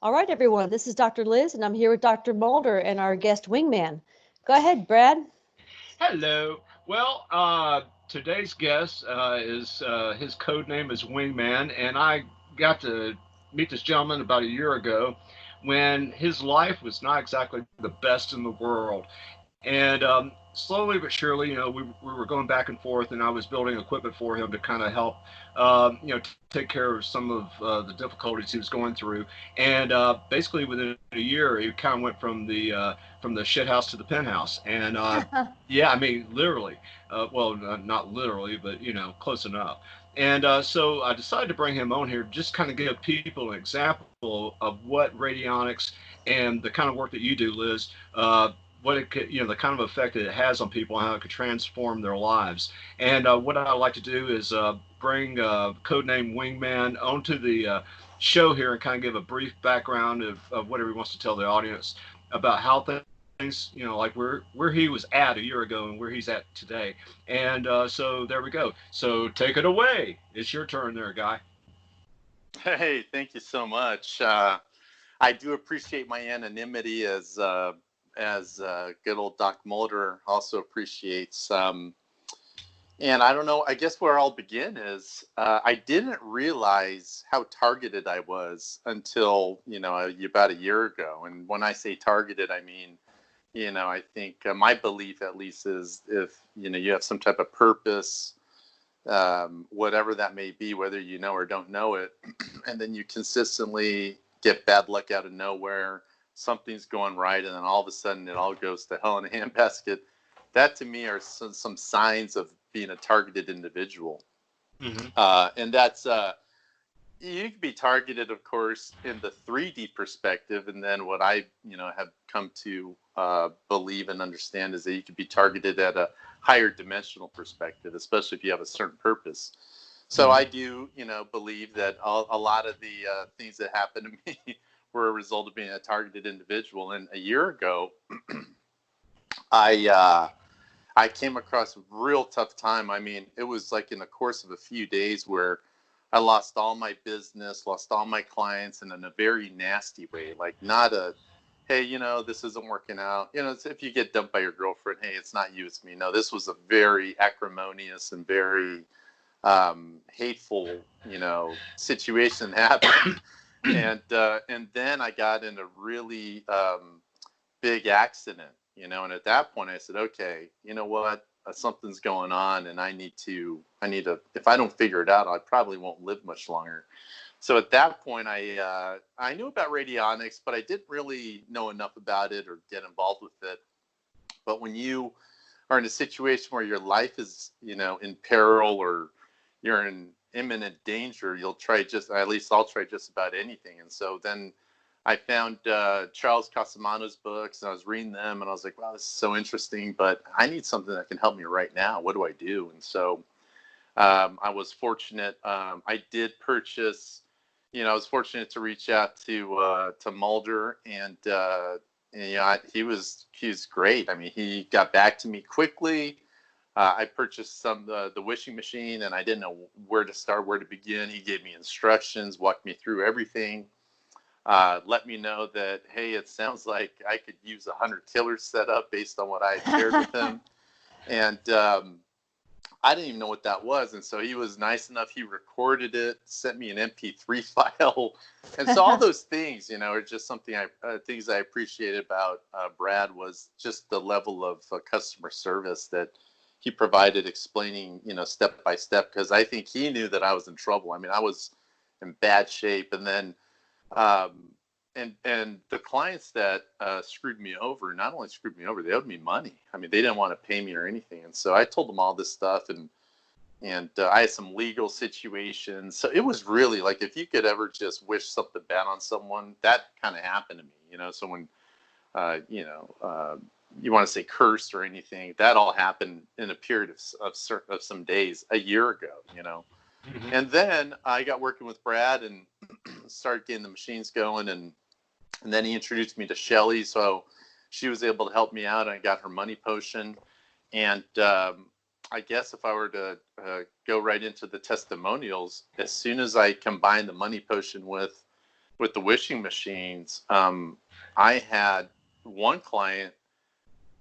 All right, everyone, this is Dr. Liz, and I'm here with Dr. Mulder and our guest Wingman. Go ahead, Brad. Hello. Well, today's guest is his code name is Wingman, and I got to meet this gentleman about a year ago when his life was not exactly the best in the world. And slowly but surely, we were going back and forth, and I was building equipment for him to kind of help, take care of some of the difficulties he was going through. And basically, within a year, it kind of went from the shit house to the penthouse. And yeah, I mean, literally. Well, not literally, but close enough. And so I decided to bring him on here, just kind of give people an example of what radionics and the kind of work that you do, Liz. What it could, the kind of effect that it has on people and how it could transform their lives. And what I like to do is bring codename Wingman onto the show here and kind of give a brief background of whatever he wants to tell the audience about how things, like where he was at a year ago and where he's at today. And so there we go. So take it away. It's your turn there, guy. Hey, thank you so much. I do appreciate my anonymity as good old Doc Mulder also appreciates. And I don't know, I guess where I'll begin is I didn't realize how targeted I was until, about a year ago. And when I say targeted, I mean, I think my belief at least is if, you have some type of purpose, whatever that may be, whether you know or don't know it, and then you consistently get bad luck out of nowhere, something's going right, and then all of a sudden it all goes to hell in a handbasket. That to me are some signs of being a targeted individual. And that's you can be targeted, of course, in the 3D perspective, and then what I have come to believe and understand is that you can be targeted at a higher dimensional perspective, especially if you have a certain purpose. So I do believe that a lot of the things that happened to me were a result of being a targeted individual. And a year ago, I came across a real tough time. I mean, it was like in the course of a few days where I lost all my business, lost all my clients, and in a very nasty way. Like not a, hey, this isn't working out. It's if you get dumped by your girlfriend, hey, it's not you, it's me. No, this was a very acrimonious and very hateful, situation that happened. And then I got in a really big accident, and at that point I said, okay, you know what, something's going on, and I need to, if I don't figure it out, I probably won't live much longer. So at that point, I knew about radionics, but I didn't really know enough about it or get involved with it. But when you are in a situation where your life is, in peril or you're in imminent danger, I'll try just about anything. And so then I found Charles Casamano's books, and I was reading them, and I was like, wow, this is so interesting, but I need something that can help me right now. What do I do? And so I was fortunate. I did purchase, I was fortunate to reach out to Mulder, and he was great. I mean, he got back to me quickly. I purchased the wishing machine, and I didn't know where to start, where to begin. He gave me instructions, walked me through everything, let me know that, hey, it sounds like I could use a hunter killer setup based on what I had shared with him. And I didn't even know what that was. And so he was nice enough. He recorded it, sent me an MP3 file. And so all those things, are just something things I appreciated about Brad was just the level of customer service that he provided, explaining, step by step, because I think he knew that I was in trouble. I mean, I was in bad shape. And then, and the clients that screwed me over, not only screwed me over, they owed me money. I mean, they didn't want to pay me or anything. And so I told them all this stuff, and I had some legal situations. So it was really like, if you could ever just wish something bad on someone, that kind of happened to me, so when, you want to say cursed or anything, that all happened in a period of some days a year ago, Mm-hmm. And then I got working with Brad and started getting the machines going, and then he introduced me to Shelly, so she was able to help me out. I got her money potion, and I guess if I were to go right into the testimonials, as soon as I combined the money potion with with the wishing machines, I had one client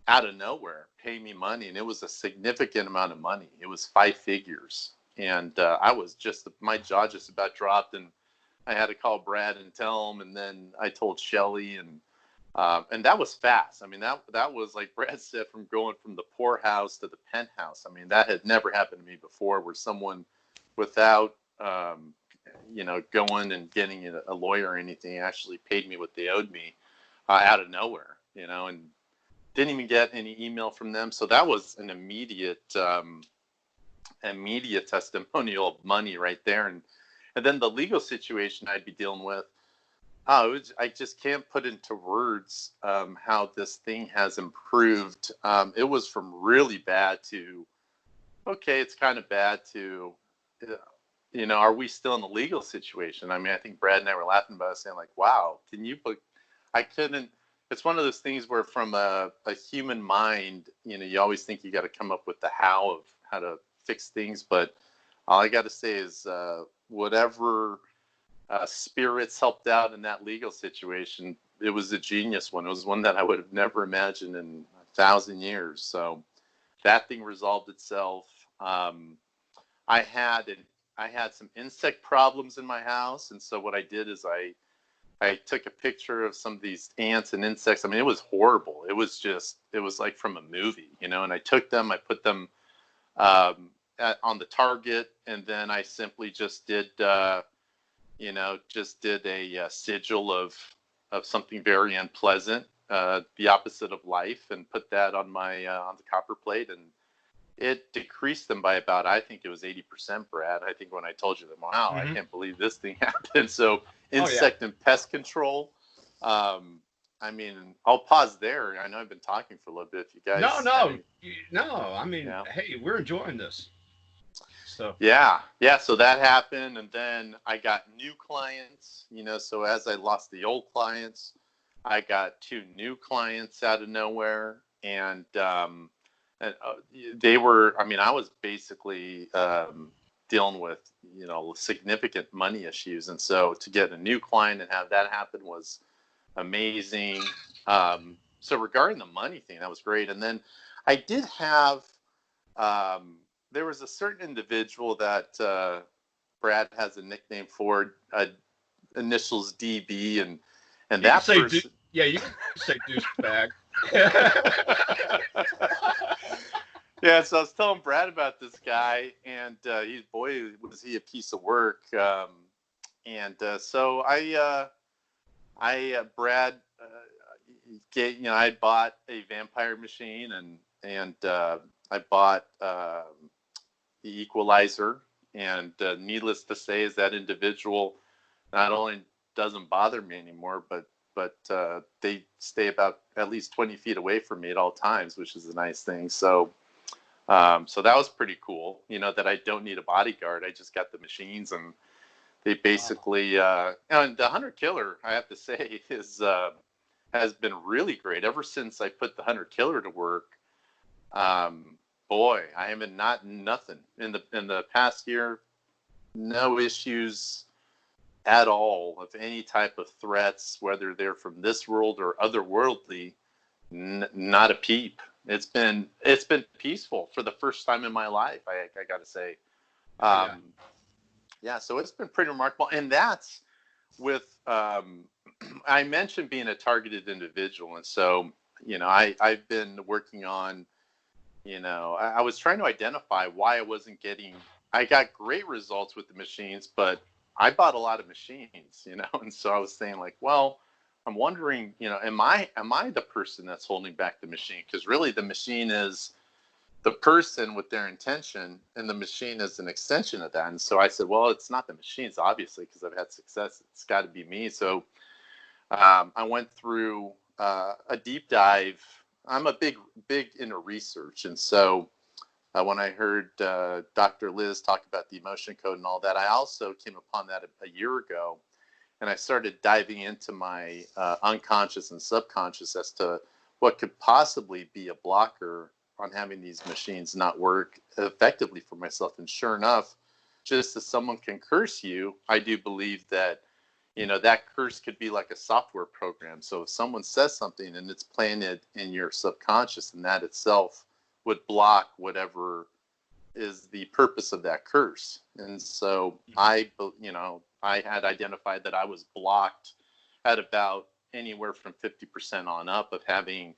out of nowhere pay me money, and it was a significant amount of money. It was 5 figures, and I was just, my jaw just about dropped, and I had to call Brad and tell him, and then I told Shelly, and that was fast. I mean, that was, like Brad said, from going from the poorhouse to the penthouse. I mean, that had never happened to me before, where someone without going and getting a lawyer or anything actually paid me what they owed me out of nowhere, and didn't even get any email from them. So that was an immediate testimonial of money right there. And then the legal situation I'd be dealing with, I just can't put into words how this thing has improved. It was from really bad to, okay, it's kind of bad to, are we still in a legal situation? I mean, I think Brad and I were laughing about it, saying like, wow, I couldn't, it's one of those things where from a human mind, you always think you got to come up with the how to fix things. But all I got to say is whatever spirits helped out in that legal situation, it was a genius one. It was one that I would have never imagined in 1,000 years. So that thing resolved itself. I had some insect problems in my house, and so what I did is I took a picture of some of these ants and insects. I mean, it was horrible. It was like from a movie, and I took them, I put them on the target, and then I simply just did a sigil of something very unpleasant, the opposite of life, and put that on on the copper plate, and it decreased them by about, I think it was 80%, Brad. I think when I told you that, wow, I can't believe this thing happened. So insect and pest control. I mean, I'll pause there. I know I've been talking for a little bit. If you guys, I mean, hey, we're enjoying this. So yeah. So that happened, and then I got new clients. So as I lost the old clients, I got 2 new clients out of nowhere, and they were. I mean, I was basically dealing with significant money issues, and so to get a new client and have that happen was amazing. So regarding the money thing, that was great. And then I did have there was a certain individual that Brad has a nickname for, initials DB, and that person. You can say douchebag. Yeah, so I was telling Brad about this guy, and was he a piece of work. So Brad, I bought a vampire machine, and I bought the equalizer, and needless to say, is that individual not only doesn't bother me anymore, but they stay about at least 20 feet away from me at all times, which is a nice thing. So that was pretty cool, that I don't need a bodyguard. I just got the machines, and they basically, and the Hunter Killer, I have to say, has been really great ever since I put the Hunter Killer to work. Boy, I haven't nothing in the past year, no issues at all of any type of threats, whether they're from this world or otherworldly. Not a peep. It's been peaceful for the first time in my life, I got to say. So it's been pretty remarkable. And that's with, I mentioned being a targeted individual. And so, I've been working on, I was trying to identify why I got great results with the machines, but I bought a lot of machines, and so I was saying like, well, I'm wondering, am I the person that's holding back the machine? Because really the machine is the person with their intention, and the machine is an extension of that. And so I said, well, it's not the machines, obviously, because I've had success. It's got to be me. So I went through a deep dive. I'm a big into research. And so when I heard Dr. Liz talk about the emotion code and all that, I also came upon that a year ago. And I started diving into my unconscious and subconscious as to what could possibly be a blocker on having these machines not work effectively for myself. And sure enough, just as someone can curse you, I do believe that that curse could be like a software program. So if someone says something and it's planted in your subconscious, and that itself would block whatever is the purpose of that curse. And so I had identified that I was blocked at about anywhere from 50% on up of having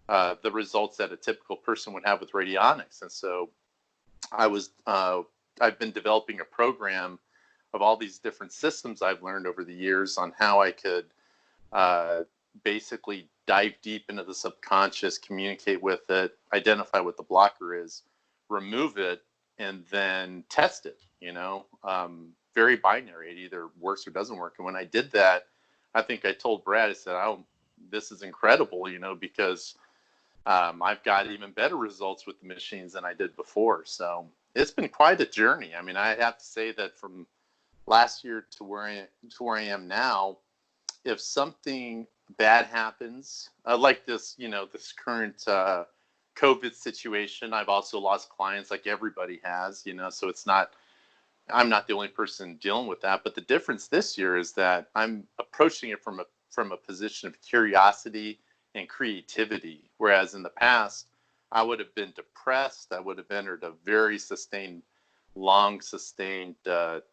the results that a typical person would have with radionics. And so I've been developing a program of all these different systems I've learned over the years on how I could basically dive deep into the subconscious, communicate with it, identify what the blocker is, remove it, and then test it, very binary. It either works or doesn't work. And when I did that, I think I told Brad, I said, "Oh, this is incredible, because I've got even better results with the machines than I did before." So it's been quite a journey. I mean, I have to say that from last year to where I am now, if something bad happens, like this, this current COVID situation, I've also lost clients like everybody has, so I'm not the only person dealing with that. But the difference this year is that I'm approaching it from a position of curiosity and creativity. Whereas in the past, I would have been depressed. I would have entered a very long sustained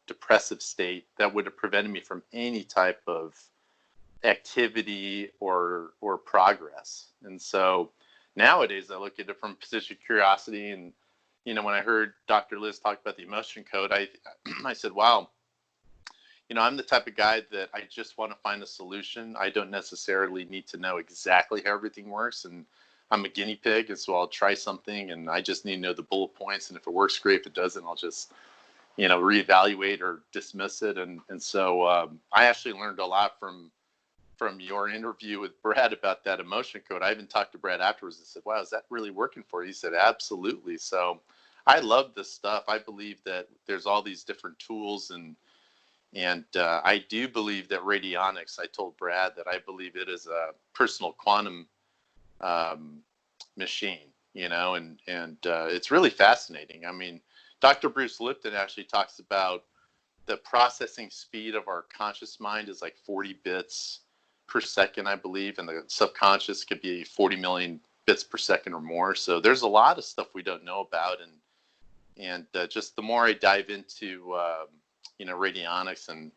depressive state that would have prevented me from any type of activity or progress. And so nowadays I look at it from a position of curiosity. And when I heard Dr. Liz talk about the emotion code, I said, wow, I'm the type of guy that I just want to find a solution. I don't necessarily need to know exactly how everything works, and I'm a guinea pig, and so I'll try something, and I just need to know the bullet points, and if it works, great. If it doesn't, I'll just reevaluate or dismiss it. And so I actually learned a lot from your interview with Brad about that emotion code. I even talked to Brad afterwards and said, wow, is that really working for you? He said, absolutely. So I love this stuff. I believe that there's all these different tools, and I do believe that radionics, I told Brad that I believe it is a personal quantum machine, and it's really fascinating. I mean, Dr. Bruce Lipton actually talks about the processing speed of our conscious mind is like 40 bits per second, I believe, and the subconscious could be 40 million bits per second or more. So there's a lot of stuff we don't know about, and just the more I dive into radionics and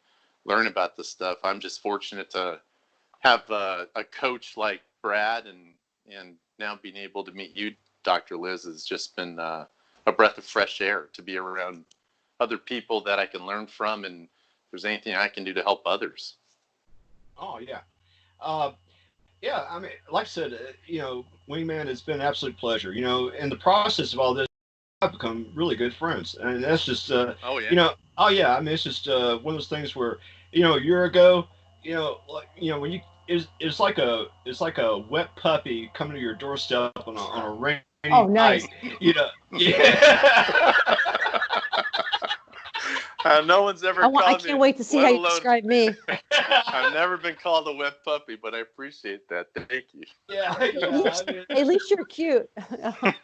learn about this stuff, I'm just fortunate to have a coach like Brad, and now being able to meet you, Dr. Liz, has just been a breath of fresh air to be around other people that I can learn from, and if there's anything I can do to help others. Oh, yeah. Yeah, I mean, like I said, Wingman, has been an absolute pleasure. In the process of all this, I've become really good friends, and that's just, oh yeah, I mean, it's just one of those things where, a year ago, when it's like a wet puppy coming to your doorstep on a rainy nice. night, yeah. No one's ever called me. I can't wait to see how you describe me. I've never been called a wet puppy, but I appreciate that. Thank you. Yeah. At least you're cute. But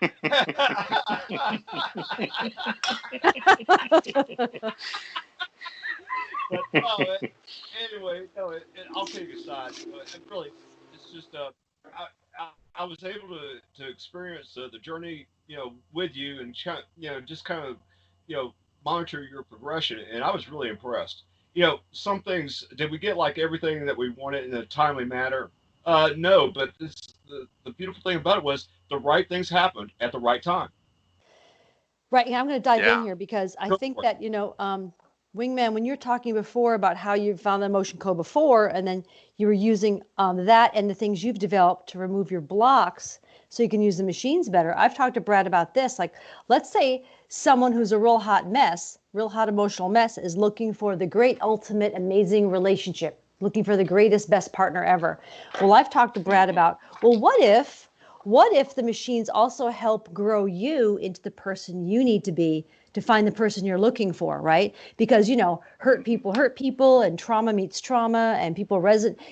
anyway, I'll take a side. Really, it's just I was able to experience the journey, with you, and just kind of, monitor your progression, and I was really impressed. Some things, did we get like everything that we wanted in a timely manner? No, but the beautiful thing about it was the right things happened at the right time. Right. Yeah, I'm going to dive in here because I think that, Wingman, when you're talking before about how you found the emotion code before, and then you were using that and the things you've developed to remove your blocks so you can use the machines better. I've talked to Brad about this. Like, let's say someone who's a real hot emotional mess is looking for the great, ultimate, amazing relationship, looking for the greatest, best partner ever. Well, I've talked to Brad about, well, what if the machines also help grow you into the person you need to be to find the person you're looking for, right? Because, hurt people, and trauma meets trauma, and people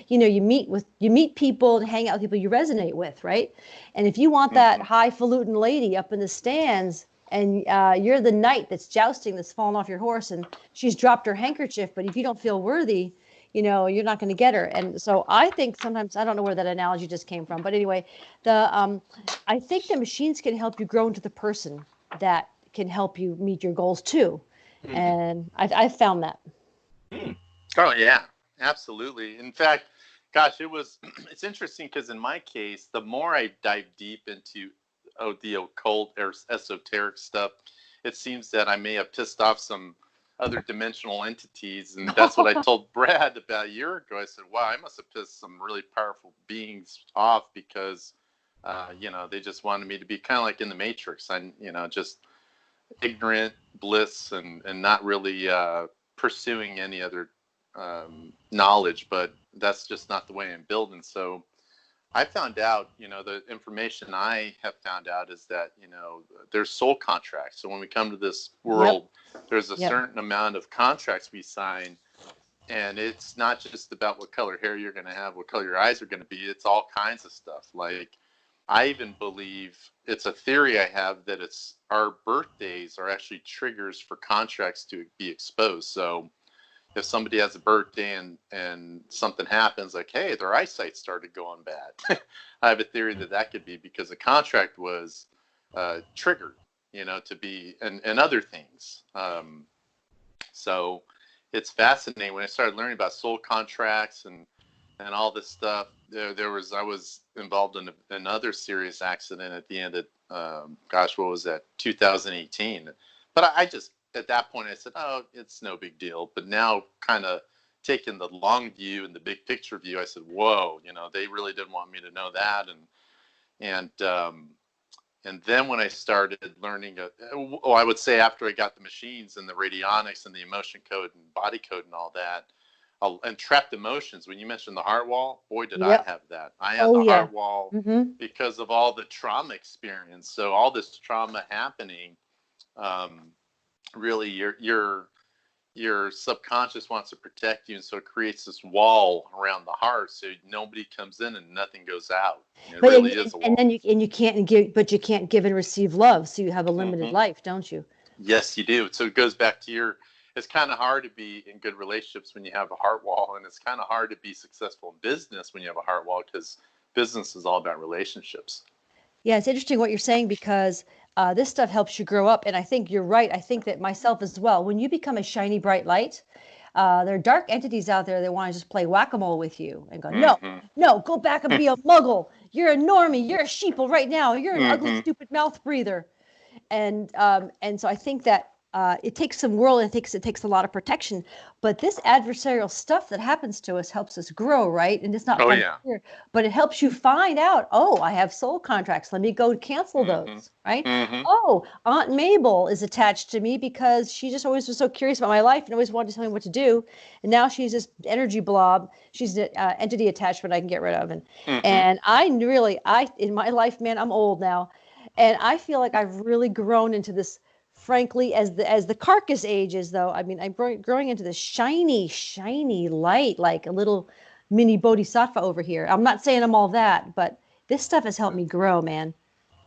you meet people and hang out with people you resonate with, right? And if you want that highfalutin lady up in the stands, and you're the knight that's jousting, that's fallen off your horse, and she's dropped her handkerchief, but if you don't feel worthy, you're not going to get her. And so I think sometimes, I don't know where that analogy just came from, but anyway, I think the machines can help you grow into the person that can help you meet your goals too. And I've found that. Oh yeah, absolutely. In fact, gosh, it's interesting because in my case, the more I dive deep into the occult or esoteric stuff, it seems that I may have pissed off some other dimensional entities. And that's what I told Brad about a year ago. I said, wow, I must have pissed some really powerful beings off because, they just wanted me to be kind of like in the Matrix. Just ignorant bliss and not really pursuing any other knowledge, but that's just not the way I'm built. And so I found out, the information I have found out is that, there's soul contracts. So when we come to this world, there's a certain amount of contracts we sign, and it's not just about what color hair you're going to have, what color your eyes are going to be. It's all kinds of stuff. Like, I even believe, it's a theory I have, that it's our birthdays are actually triggers for contracts to be exposed. So if somebody has a birthday and something happens, like, hey, their eyesight started going bad, I have a theory that could be because a contract was triggered, to be, and other things. So it's fascinating. When I started learning about soul contracts and all this stuff, I was involved in another serious accident at the end of, what was that, 2018. But I just, at that point, I said, oh, it's no big deal. But now, kind of taking the long view and the big picture view, I said, whoa, they really didn't want me to know that. And then when I started learning, I would say after I got the machines and the radionics and the emotion code and body code and all that, and trapped emotions. When you mentioned the heart wall, boy, did I have that. I had the heart wall because of all the trauma experience. So all this trauma happening, really your subconscious wants to protect you, and so it creates this wall around the heart, so nobody comes in and nothing goes out. It really is a wall. And then you can't give, but you can't give and receive love, so you have a limited life, don't you? Yes, you do. So it goes back to it's kind of hard to be in good relationships when you have a heart wall, and it's kind of hard to be successful in business when you have a heart wall, because business is all about relationships. Yeah, it's interesting what you're saying, because this stuff helps you grow up. And I think you're right. I think that myself as well. When you become a shiny, bright light, there are dark entities out there that want to just play whack-a-mole with you and go, no, go back and be a muggle. You're a normie. You're a sheeple right now. You're an ugly, stupid mouth breather. And so I think that it takes some world, and it takes a lot of protection. But this adversarial stuff that happens to us helps us grow, right? And it's not fun here, but it helps you find out, I have soul contracts. Let me go cancel those, right? Oh, Aunt Mabel is attached to me because she just always was so curious about my life and always wanted to tell me what to do. And now she's this energy blob. She's an entity attachment I can get rid of. And I in my life, man, I'm old now. And I feel like I've really grown into this, frankly, as the carcass ages, though. I mean, I'm growing into this shiny, shiny light, like a little mini bodhisattva over here. I'm not saying I'm all that, but this stuff has helped me grow, man.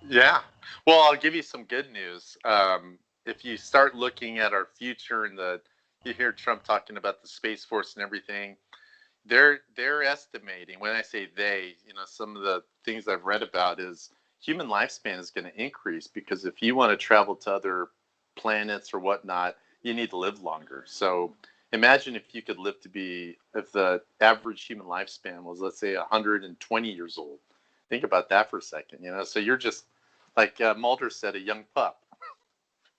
Yeah. Well, I'll give you some good news. If you start looking at our future, and you hear Trump talking about the Space Force and everything, they're estimating, when I say they, some of the things I've read about is human lifespan is going to increase, because if you want to travel to other planets or whatnot, you need to live longer. So imagine if you could live if the average human lifespan was, let's say, 120 years old. Think about that for a second, so you're just, like Mulder said, a young pup.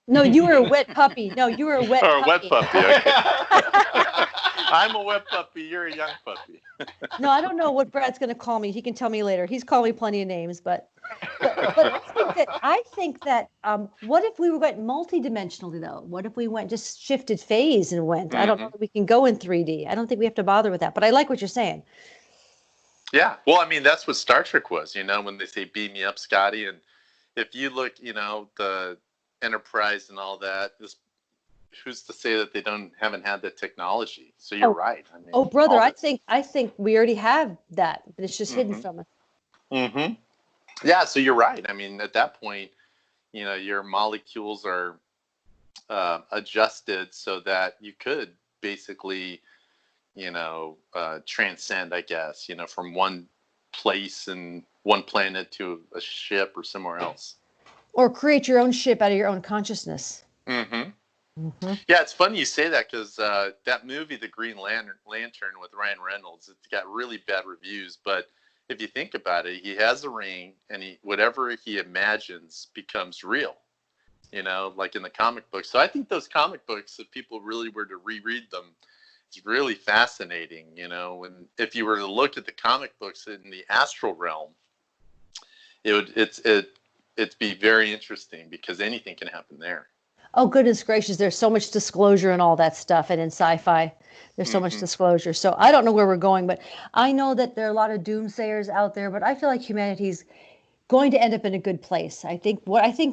No, you were a wet puppy. No, you were a wet puppy. A wet puppy, okay. I'm a wet puppy, you're a young puppy. No, I don't know what Brad's going to call me. He can tell me later. He's called me plenty of names, but I think that what if we went multidimensionally, though? What if we just shifted phase and went? I don't know that we can go in 3D. I don't think we have to bother with that, but I like what you're saying. Yeah, well, I mean, that's what Star Trek was, when they say beam me up, Scotty. And if you look, the Enterprise and all that, who's to say that they haven't had the technology? So you're right. I mean, brother, I think we already have that, but it's just hidden from us. Yeah, so you're right. I mean, at that point, your molecules are adjusted so that you could basically transcend, I guess, from one place and one planet to a ship or somewhere else. Or create your own ship out of your own consciousness. Mm-hmm. Mm-hmm. Yeah, it's funny you say that, because that movie, The Green Lantern with Ryan Reynolds, it's got really bad reviews. But if you think about it, he has a ring, and whatever he imagines becomes real, like in the comic books. So I think those comic books, if people really were to reread them, it's really fascinating, and if you were to look at the comic books in the astral realm, it'd be very interesting, because anything can happen there. Oh, goodness gracious, there's so much disclosure and all that stuff. And in sci-fi, there's so much disclosure. So I don't know where we're going, but I know that there are a lot of doomsayers out there, but I feel like humanity's going to end up in a good place. I think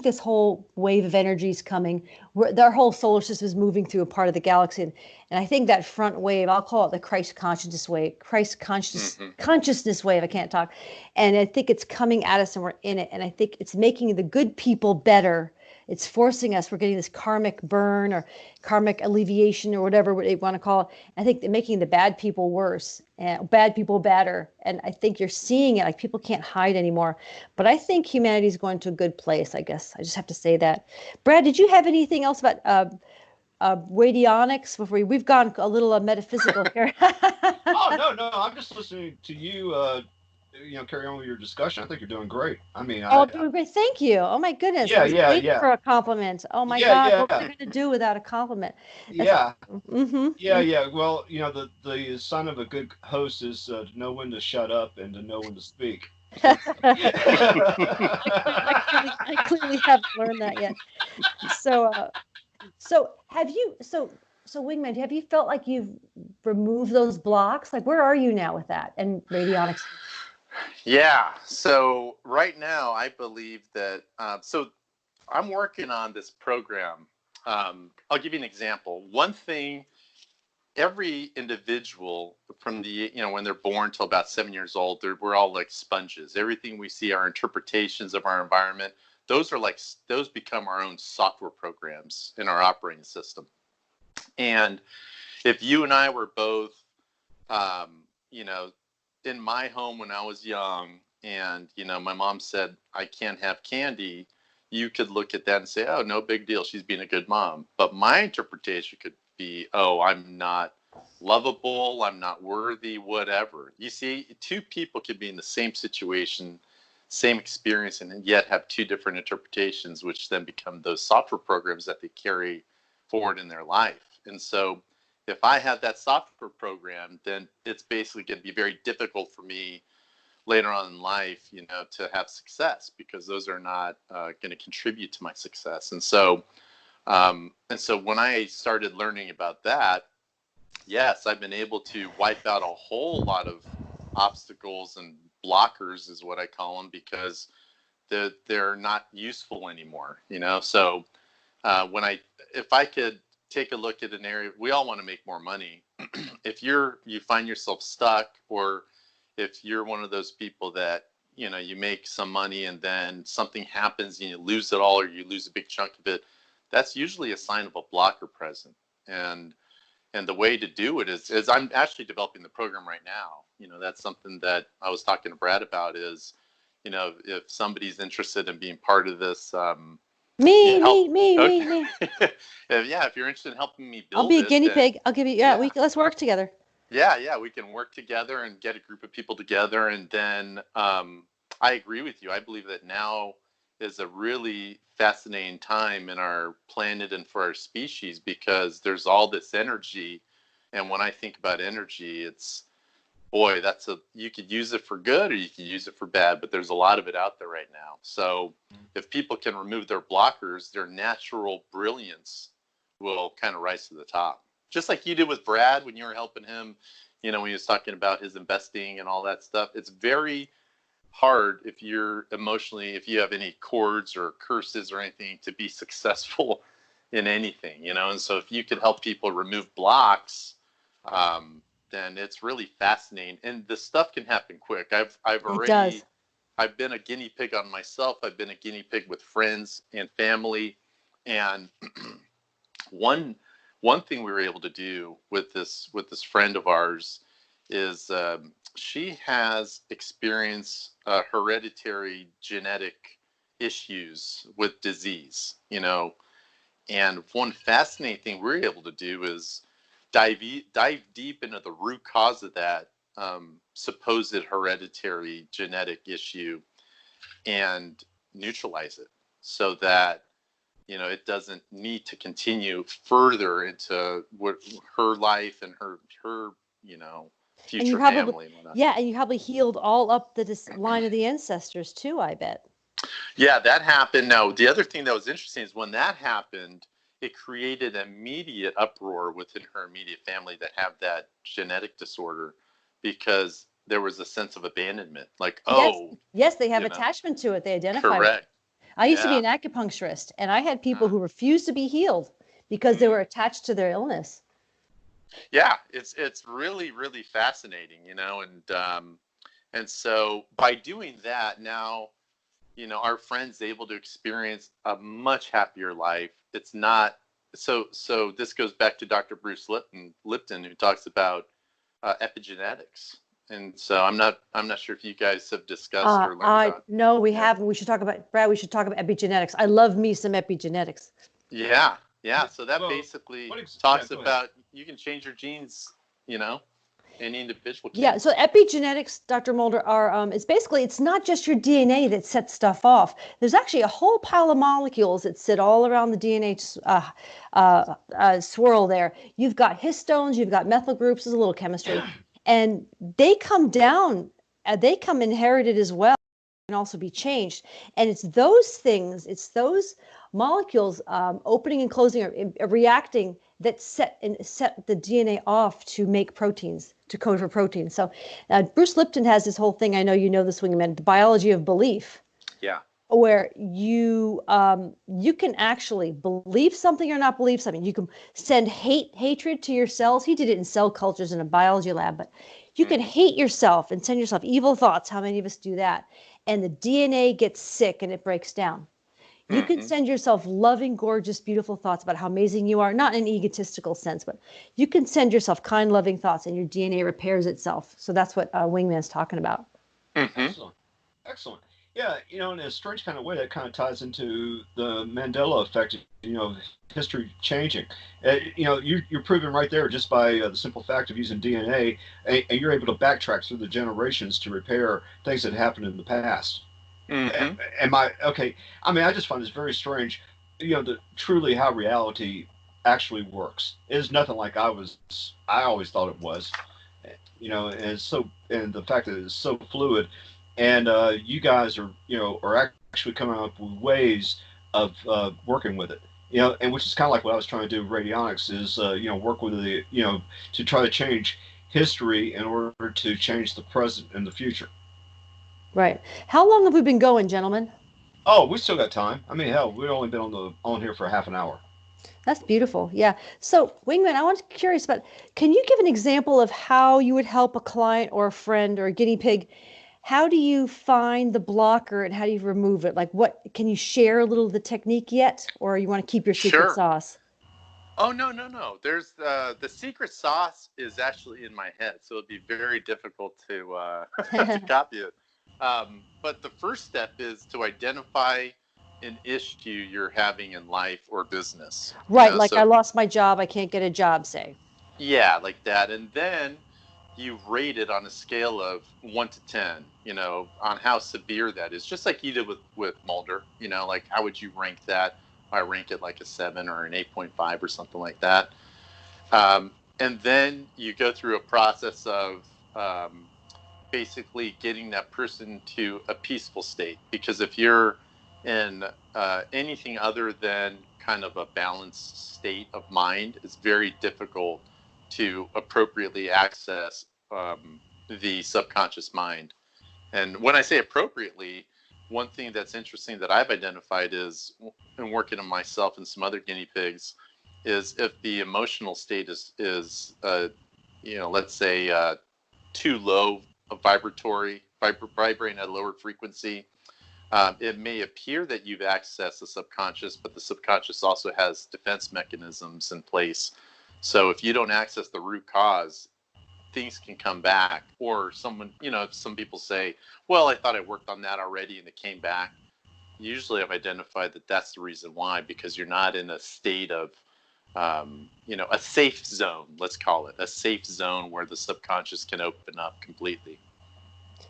this whole wave of energy is coming. Our whole solar system is moving through a part of the galaxy. And I think that front wave, I'll call it the Christ consciousness wave, consciousness wave. I can't talk. And I think it's coming at us and we're in it. And I think it's making the good people better. It's forcing us. We're getting this karmic burn or karmic alleviation or whatever they want to call it. I think they're making the bad people worse and bad people better. And I think you're seeing it. Like, people can't hide anymore. But I think humanity is going to a good place, I guess. I just have to say that. Brad, did you have anything else about radionics before we've gone a little metaphysical here? Oh, no. I'm just listening to you. Carry on with your discussion. I think you're doing great. I mean, doing great. Thank you. Oh my goodness. Yeah, I was waiting for a compliment. Oh my God. What was I going to do without a compliment? Yeah. Well, the sign of a good host is to know when to shut up and to know when to speak. I clearly haven't learned that yet. So Wingman, have you felt like you've removed those blocks? Like, where are you now with that and radionics? Yeah. So right now, I believe that. So I'm working on this program. I'll give you an example. One thing, every individual from when they're born till about 7 years old, we're all like sponges. Everything we see, our interpretations of our environment, those become our own software programs in our operating system. And if you and I were both, in my home when I was young, and my mom said I can't have candy, you could look at that and say, oh, no big deal, she's being a good mom. But my interpretation could be, oh, I'm not lovable, I'm not worthy, whatever. You see, two people could be in the same situation, same experience, and yet have two different interpretations, which then become those software programs that they carry forward in their life. And so if I have that software program, then it's basically going to be very difficult for me later on in life, to have success, because those are not going to contribute to my success. And so when I started learning about that, yes, I've been able to wipe out a whole lot of obstacles and blockers, is what I call them, because they're not useful anymore, So if I could take a look at an area, we all want to make more money. If you find yourself stuck, or if you're one of those people that, you make some money and then something happens and you lose it all, or you lose a big chunk of it, that's usually a sign of a blocker present. And the way to do it is I'm actually developing the program right now. That's something that I was talking to Brad about is, if somebody's interested in being part of this, Me. If you're interested in helping me build, I'll be a guinea pig. I'll give you. Let's work together. Yeah, we can work together and get a group of people together, and then I agree with you. I believe that now is a really fascinating time in our planet and for our species, because there's all this energy, and when I think about energy, it's, boy, you could use it for good or you could use it for bad, but there's a lot of it out there right now. So if people can remove their blockers, their natural brilliance will kind of rise to the top. Just like you did with Brad when you were helping him, when he was talking about his investing and all that stuff. It's very hard if you have any cords or curses or anything, to be successful in anything, and so if you could help people remove blocks, then it's really fascinating, and this stuff can happen quick. I've been a guinea pig on myself. I've been a guinea pig with friends and family, and one one thing we were able to do with this friend of ours is she has experienced hereditary genetic issues with disease, and one fascinating thing we're able to do is dive deep into the root cause of that supposed hereditary genetic issue and neutralize it so that it doesn't need to continue further into what her life and her future family and whatnot. Yeah, and you probably healed all up the line of the ancestors too, I bet. Yeah, that happened. Now, the other thing that was interesting is when that happened, it created immediate uproar within her immediate family that have that genetic disorder, because there was a sense of abandonment. Like, yes, they have attachment to it. They identify. Correct. I used to be an acupuncturist, and I had people who refused to be healed because they were attached to their illness. Yeah, it's really, really fascinating, and so by doing that now, our friend's able to experience a much happier life. It's not so this goes back to Dr. Bruce Lipton, who talks about epigenetics. And so I'm not sure if you guys have discussed or learned about. No, we haven't. We should talk about, Brad, we should talk about epigenetics. I love me some epigenetics. Yeah. So that basically talks about you can change your genes, any individual can. Yeah, so epigenetics, Dr. Mulder, it's not just your DNA that sets stuff off. There's actually a whole pile of molecules that sit all around the DNA swirl there. You've got histones, you've got methyl groups, there's a little chemistry. And they come down, they come inherited as well, can also be changed. And it's those things, it's those molecules opening and closing or reacting that set the DNA off to make proteins, to code for proteins. So Bruce Lipton has this whole thing, I know you know this, Wingman, the biology of belief. Yeah. Where you can actually believe something or not believe something. You can send hatred to your cells. He did it in cell cultures in a biology lab, but you can hate yourself and send yourself evil thoughts. How many of us do that? And the DNA gets sick and it breaks down. You can send yourself loving, gorgeous, beautiful thoughts about how amazing you are, not in an egotistical sense, but you can send yourself kind, loving thoughts and your DNA repairs itself. So that's what Wingman's talking about. Excellent. Yeah, in a strange kind of way, that kind of ties into the Mandela effect, history changing. You're proving right there just by the simple fact of using DNA, and you're able to backtrack through the generations to repair things that happened in the past. Am I okay? I mean, I just find this very strange, truly how reality actually works. It is nothing like I always thought it was, and the fact that it's so fluid. And you guys are actually coming up with ways of working with it, and which is kind of like what I was trying to do with radionics is, work with to try to change history in order to change the present and the future. Right. How long have we been going, gentlemen? Oh, we still got time. I mean, hell, we've only been on here for half an hour. That's beautiful. Yeah. So, Wingman, I was curious about, can you give an example of how you would help a client or a friend or a guinea pig? How do you find the blocker and how do you remove it? Like, what can you share a little of the technique yet, or you want to keep your secret sauce? Oh, no. There's the secret sauce is actually in my head, so it'd be very difficult to to copy it. But the first step is to identify an issue you're having in life or business. Right, I lost my job, I can't get a job, say. Yeah, like that. And then you rate it on a scale of 1 to 10, on how severe that is. Just like you did with Mulder, like how would you rank that? I rank it like a 7 or an 8.5 or something like that. And then you go through a process of basically getting that person to a peaceful state. Because if you're in anything other than kind of a balanced state of mind, it's very difficult to appropriately access the subconscious mind. And when I say appropriately, one thing that's interesting that I've identified is, in working on myself and some other guinea pigs, is if the emotional state is let's say too low, vibrating at a lower frequency, it may appear that you've accessed the subconscious, but the subconscious also has defense mechanisms in place So if you don't access the root cause, things can come back. Or someone, some people say, well, I thought I worked on that already and it came back. Usually I've identified that that's the reason why, because you're not in a state of, a safe zone, let's call it, a safe zone where the subconscious can open up completely.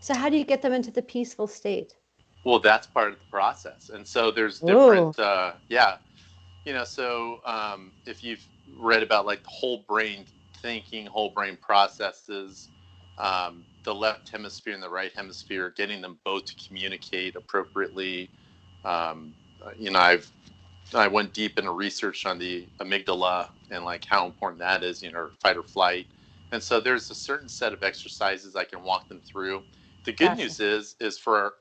So how do you get them into the peaceful state? Well, that's part of the process. And so there's different, if you've read about like the whole brain thinking, whole brain processes, the left hemisphere and the right hemisphere, getting them both to communicate appropriately. I went deep into research on the amygdala and like how important that is, fight or flight. And so there's a certain set of exercises I can walk them through. The good news is for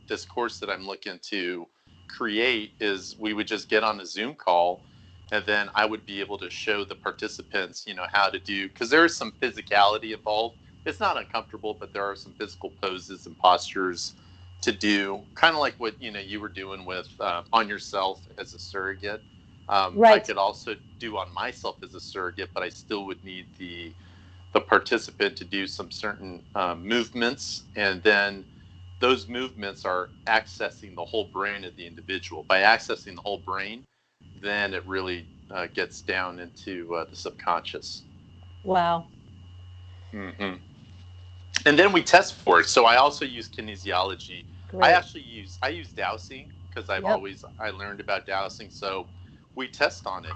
this course that I'm looking to create is we would just get on a Zoom call, and then I would be able to show the participants, how to do, because there is some physicality involved. It's not uncomfortable, but there are some physical poses and postures to do, kind of like what you were doing with on yourself as a surrogate. Right. I could also do on myself as a surrogate, but I still would need the participant to do some certain movements, and then those movements are accessing the whole brain of the individual. By accessing the whole brain, then it really gets down into the subconscious. Wow. Mm-hmm. And then we test for it. So I also use kinesiology. Great. I use dowsing because I learned about dowsing. So we test on it.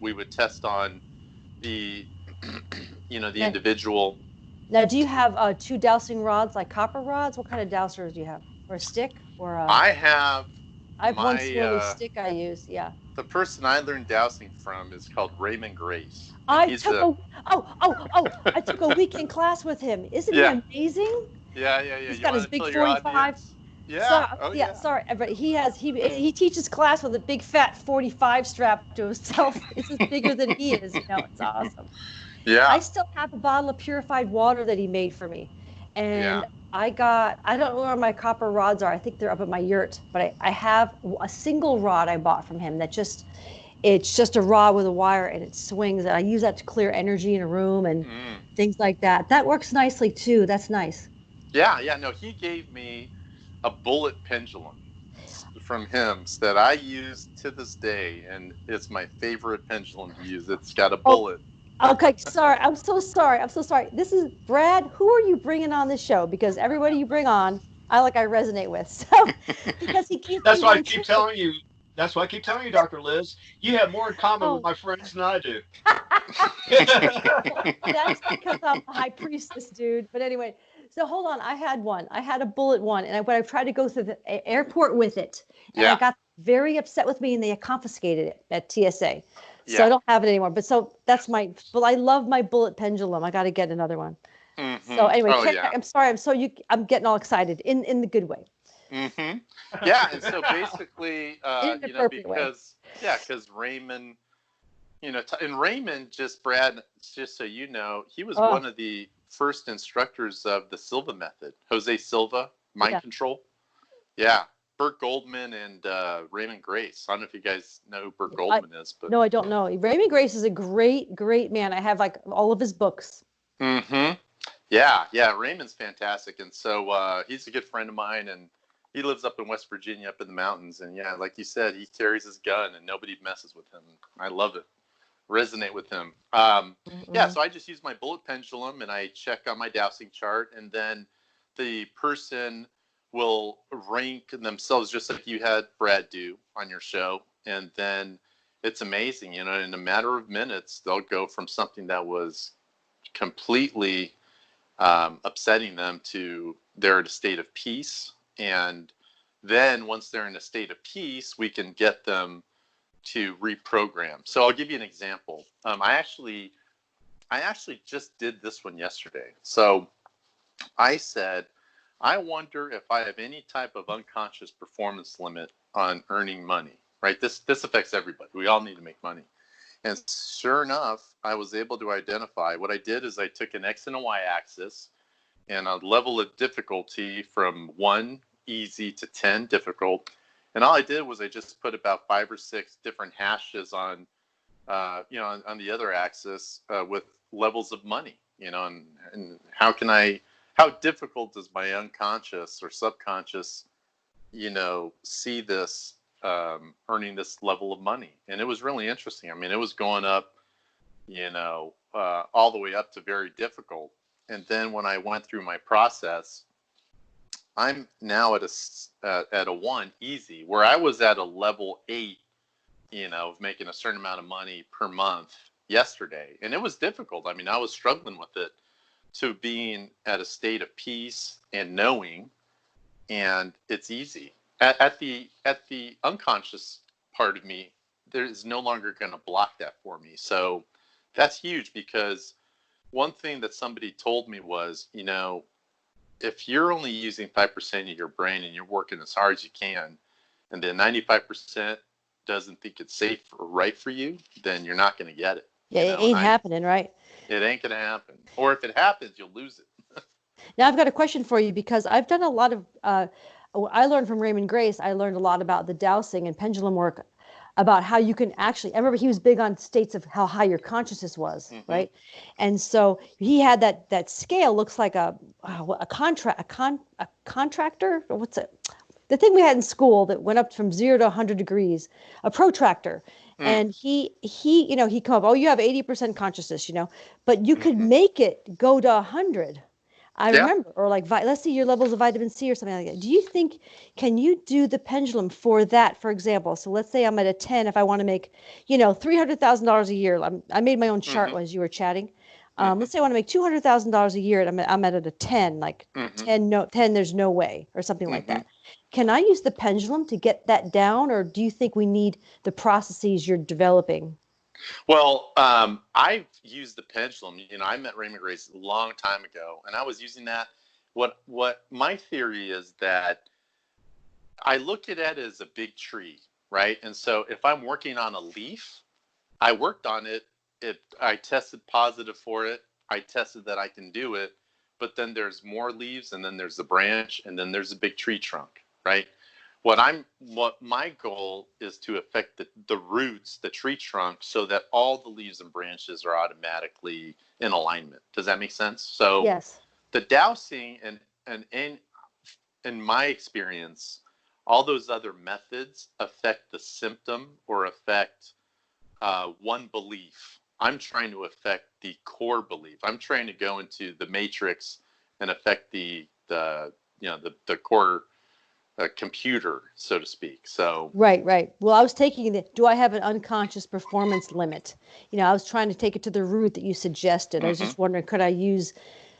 We would test on the individual. Now, do you have 2 dowsing rods, like copper rods? What kind of dowsers do you have? Or a stick? Or I have one swirly stick I use. Yeah. The person I learned dowsing from is called Raymon Grace. I took a weekend class with him. Isn't he amazing? Yeah. He's got his big 45. Sorry, but he teaches class with a big fat 45 strapped to himself. It's just bigger than he is. It's awesome. Yeah. I still have a bottle of purified water that he made for me, and I don't know where my copper rods are. I think they're up at my yurt, but I have a single rod I bought from him it's just a rod with a wire and it swings, and I use that to clear energy in a room and things like that. That works nicely too. That's nice. Yeah. No, he gave me a bullet pendulum from him that I use to this day, and it's my favorite pendulum to use. It's got a bullet. Okay, sorry. I'm so sorry. This is Brad. Who are you bringing on this show? Because everybody you bring on, I resonate with. So, because he keeps. That's why I keep telling you. That's why I keep telling you, Dr. Liz. You have more in common with my friends than I do. That's because I'm a high priestess, dude. But anyway, so hold on. I had a bullet one, and I tried to go through the airport with it, and I got very upset with me, and they confiscated it at TSA. So I don't have it anymore. But so that's I love my bullet pendulum. I got to get another one. Mm-hmm. So anyway, I'm sorry. I'm getting all excited in the good way. Mm-hmm. Yeah. And so basically, because Raymond, and Raymond, Brad, just so you know, he was one of the first instructors of the Silva method, Jose Silva, mind control. Yeah. Burt Goldman and Raymon Grace. I don't know if you guys know who Burt Goldman is, but no, I don't know. Raymon Grace is a great, great man. I have all of his books. Mm-hmm. Yeah. Raymond's fantastic, and so he's a good friend of mine, and he lives up in West Virginia, up in the mountains. And like you said, he carries his gun, and nobody messes with him. I love it. Resonate with him. Yeah. So I just use my bullet pendulum, and I check on my dowsing chart, and then the person will rank themselves just like you had Brad do on your show. And then it's amazing, in a matter of minutes, they'll go from something that was completely upsetting them to they're in a state of peace. And then once they're in a state of peace, we can get them to reprogram. So I'll give you an example. I actually just did this one yesterday. So I said, I wonder if I have any type of unconscious performance limit on earning money, right? This affects everybody. We all need to make money. And sure enough, I was able to identify. What I did is I took an X and a Y axis and a level of difficulty from 1, easy, to 10, difficult. And all I did was I just put about 5 or 6 different hashes on on the other axis with levels of money, and how difficult does my unconscious or subconscious, see this earning this level of money. And it was really interesting. I mean, it was going up, all the way up to very difficult. And then when I went through my process, I'm now at a 1 easy, where I was at a level 8, of making a certain amount of money per month yesterday. And it was difficult. I mean, I was struggling with it, to being at a state of peace and knowing, and it's easy. At the unconscious part of me, there is no longer going to block that for me. So that's huge, because one thing that somebody told me was, if you're only using 5% of your brain and you're working as hard as you can, and then 95% doesn't think it's safe or right for you, then you're not going to get it. Yeah, it ain't happening, right? It ain't going to happen. Or if it happens, you'll lose it. Now I've got a question for you, because I've done a lot of, I learned from Raymon Grace, I learned a lot about the dowsing and pendulum work, about how you can actually, I remember he was big on states of how high your consciousness was, right? And so he had that scale, looks like a contractor, or what's it? The thing we had in school that went up from 0 to 100 degrees, a protractor. And he come up, oh, you have 80% consciousness, but you could make it go to 100. I remember, or like, let's see your levels of vitamin C or something like that. Do you think, can you do the pendulum for that, for example? So let's say I'm at a 10, if I want to make, $300,000 a year. I made my own chart as you were chatting. Let's say I want to make $200,000 a year, and I'm at a 10, like 10, there's no way, or something like that. Can I use the pendulum to get that down, or do you think we need the processes you're developing? Well, I've used the pendulum. I met Raymon Grace a long time ago, and I was using that. What my theory is that I look at it as a big tree, right? And so if I'm working on a leaf, I worked on it. I tested positive for it. I tested that I can do it. But then there's more leaves, and then there's the branch, and then there's a big tree trunk, right? What my goal is to affect the roots, the tree trunk, so that all the leaves and branches are automatically in alignment. Does that make sense? So yes. The dowsing and in my experience, all those other methods affect the symptom or affect one belief. I'm trying to affect the core belief. I'm trying to go into the matrix and affect the core computer, so to speak. So right. Well, I was taking do I have an unconscious performance limit? I was trying to take it to the root that you suggested. I was just wondering, could I use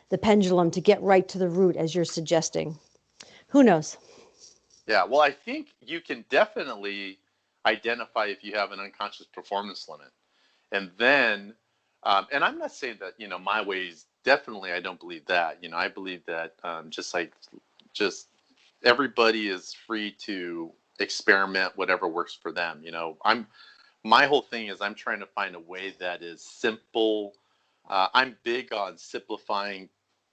the pendulum to get right to the root as you're suggesting? Who knows? Yeah, well, I think you can definitely identify if you have an unconscious performance limit. And then, and I'm not saying that, my ways, definitely, I don't believe that. I believe that just everybody is free to experiment whatever works for them. My whole thing is I'm trying to find a way that is simple. I'm big on simplifying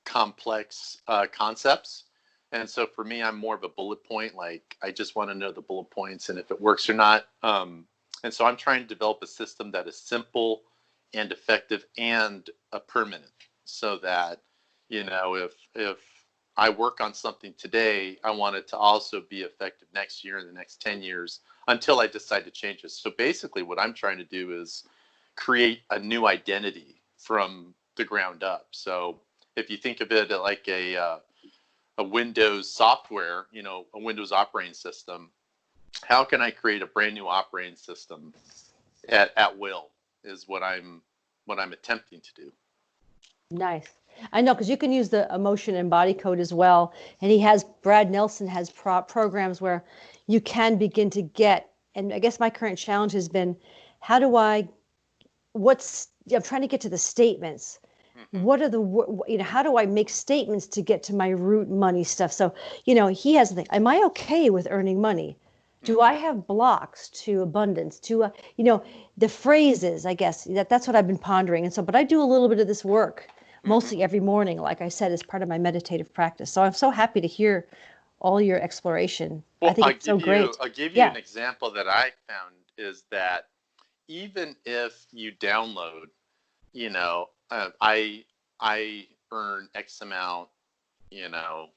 complex concepts. And so for me, I'm more of a bullet point. Like, I just want to know the bullet points and if it works or not. And so I'm trying to develop a system that is simple and effective and permanent, so that, if I work on something today, I want it to also be effective next year and the next 10 years until I decide to change it. So basically what I'm trying to do is create a new identity from the ground up. So if you think of it like a Windows software, a Windows operating system, how can I create a brand new operating system at will is what I'm attempting to do. Nice. I know, because you can use the emotion and body code as well. And Brad Nelson has programs where you can begin to get, and I guess my current challenge has been, I'm trying to get to the statements. What are how do I make statements to get to my root money stuff? So, he has the thing, am I okay with earning money? Do I have blocks to abundance, to, the phrases, I guess, that's what I've been pondering. And so, but I do a little bit of this work mostly every morning, like I said, as part of my meditative practice. So I'm so happy to hear all your exploration. Well, I think it's so great. I'll give you an example that I found is that even if you download, I earn X amount,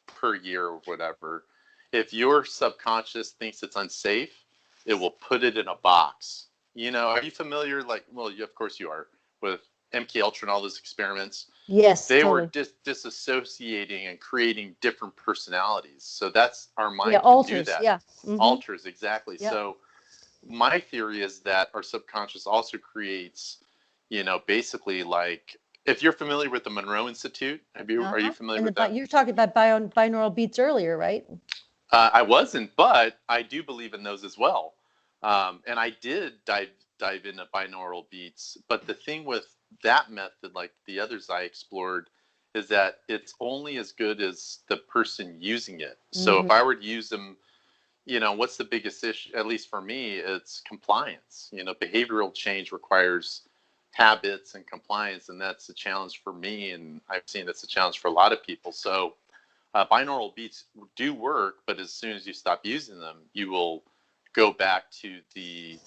per year or whatever. If your subconscious thinks it's unsafe, it will put it in a box. Are you familiar? Of course you are, with MK Ultra and all those experiments. Yes, they totally. were disassociating and creating different personalities. So that's our mind can alters, do that. Yeah, mm-hmm. Alters, exactly. Yep. So my theory is that our subconscious also creates, basically, like, if you're familiar with the Monroe Institute, are you familiar with that? You were talking about binaural beats earlier, right? I wasn't, but I do believe in those as well. And I did dive into binaural beats. But the thing with that method, like the others I explored, is that it's only as good as the person using it. So if I were to use them, what's the biggest issue? At least for me, it's compliance. Behavioral change requires habits and compliance, and that's a challenge for me. And I've seen that's a challenge for a lot of people. So binaural beats do work, but as soon as you stop using them, you will go back to the